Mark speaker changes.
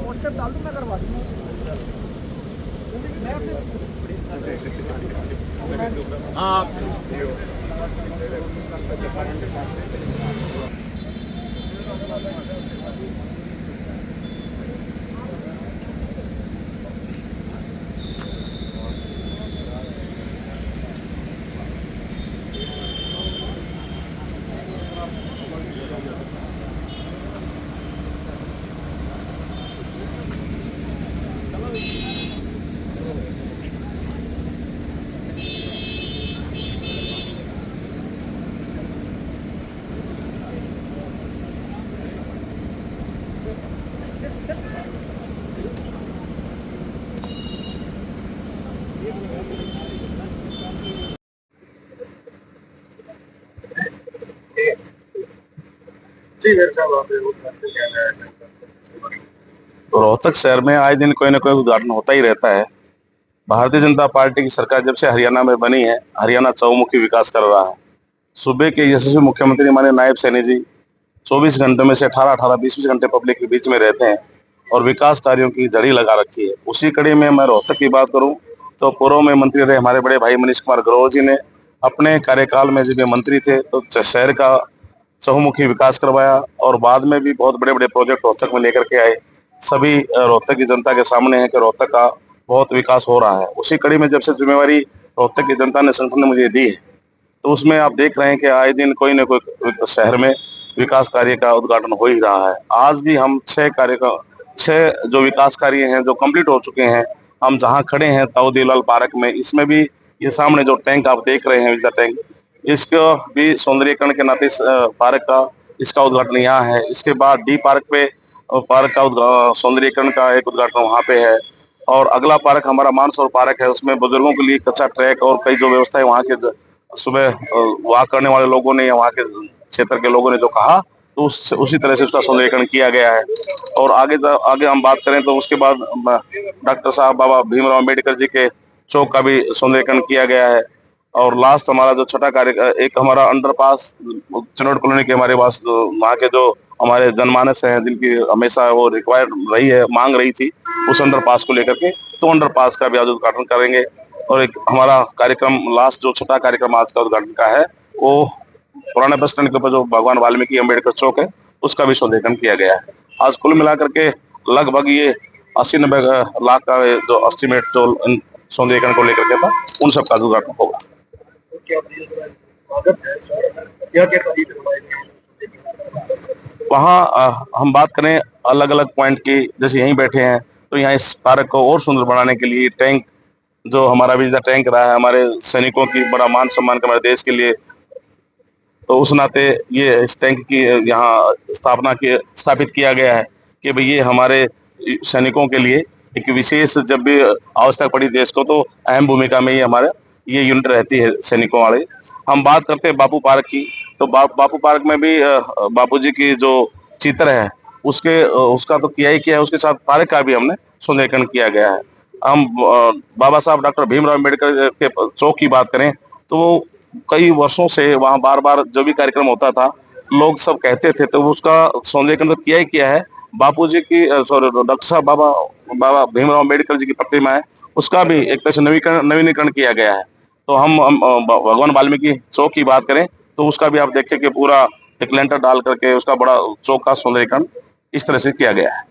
Speaker 1: WhatsApp डाल दूँ, मैं करवा दूँ। हाँ जी मेरे साहब,
Speaker 2: तो रोहतक शहर में आए दिन कोई ना कोई उद्घाटन होता ही रहता है। भारतीय जनता पार्टी की सरकार जब से हरियाणा में बनी है, हरियाणा चौमुखी विकास कर रहा है। सूबे के यशस्वी मुख्यमंत्री माननीय नायब सैनी जी 24 घंटों में से 18-18, 20-20 घंटे पब्लिक के बीच में रहते हैं और विकास कार्यों की जड़ी लगा रखी है। उसी कड़ी में मैं रोहतक की बात करूं तो पूर्व में मंत्री रहे हमारे बड़े भाई मनीष कुमार ग्रोवर जी ने अपने कार्यकाल में जब ये मंत्री थे तो शहर का चहुमुखी विकास करवाया और बाद में भी बहुत बड़े बड़े प्रोजेक्ट रोहतक में लेकर के आए। सभी रोहतक की जनता के सामने है कि रोहतक का बहुत विकास हो रहा है। उसी कड़ी में जब से जिम्मेवारी रोहतक की जनता ने संगठन ने मुझे दी है तो उसमें आप देख रहे हैं कि आए दिन कोई न कोई शहर में विकास कार्य का उद्घाटन हो ही रहा है। आज भी हम 6 जो विकास कार्य हैं जो कंप्लीट हो चुके हैं। हम जहां खड़े हैं ताऊ पार्क में, इसमें भी ये सामने जो टैंक आप देख रहे हैं विद्या टैंक, इसका भी सौंदर्यीकरण के नाते पार्क का इसका उद्घाटन यहाँ है। इसके बाद डी पार्क पे पार्क का सौंदर्यीकरण का एक उद्घाटन वहाँ पे है। और अगला पार्क हमारा मानसरोवर पार्क है, उसमें बुजुर्गों के लिए कच्चा ट्रैक और कई जो व्यवस्था है वहाँ के सुबह वॉक करने वाले लोगों ने या वहाँ के क्षेत्र के लोगों ने जो कहा तो उसी तरह से उसका सौंदर्यीकरण किया गया है। और आगे हम बात करें तो उसके बाद डॉक्टर साहब बाबा भीमराव अम्बेडकर जी के चौक का भी सौंदर्यीकरण किया गया है। और लास्ट हमारा जो छठा कार्य एक हमारा अंडरपास चिनोट कॉलोनी के हमारे पास वहाँ के जो हमारे जनमानस हैं जिनकी हमेशा वो रिक्वायर्ड रही है, मांग रही थी उस अंडरपास को लेकर के, तो अंडरपास का भी आज उद्घाटन करेंगे। और एक हमारा कार्यक्रम लास्ट जो छठा कार्यक्रम आज का उद्घाटन का है वो पुराने बस स्टैंड के ऊपर जो भगवान वाल्मीकि अम्बेडकर चौक है उसका भी सौंदर्यीकरण किया गया है। आज कुल मिलाकर के लगभग ये 80-90 लाख का जो एस्टिमेट जो सौंदर्यीकरण को लेकर के था उन सब का उद्घाटन होगा। वहाँ हम बात करें अलग अलग पॉइंट की, जैसे यहीं बैठे हैं तो यहाँ इस पार्क को और सुंदर बनाने के लिए टैंक जो हमारा बिजली टैंक रहा है हमारे सैनिकों की बड़ा मान सम्मान का हमारे देश के लिए, तो उस नाते ये इस टैंक की यहाँ स्थापित किया गया है कि भाई ये हमारे सैनिकों के लिए एक विशेष जब भी आवश्यकता पड़ी देश को तो अहम भूमिका में ये हमारे ये यूनिट रहती है सैनिकों वाले। हम बात करते हैं बापू पार्क की, तो बापू पार्क में भी बापू जी की जो चित्र है उसका तो किया ही किया है, उसके साथ पार्क का भी हमने सौंदर्यीकरण किया गया है। हम बाबा साहब डॉक्टर भीमराव अम्बेडकर के चौक की बात करें तो वो कई वर्षों से वहाँ बार बार जो भी कार्यक्रम होता था लोग सब कहते थे तो उसका सौंदर्यीकरण तो किया ही किया है। बापू जी की सॉरी डॉक्टर साहब बाबा भीमराव अम्बेडकर जी की प्रतिमा है उसका भी एक तरह से नवीनीकरण किया गया है। तो हम भगवान वाल्मीकि चौक की बात करें तो उसका भी आप देखें कि पूरा एक लेंटर डाल करके उसका बड़ा चौक का सौंदर्यीकरण इस तरह से किया गया है।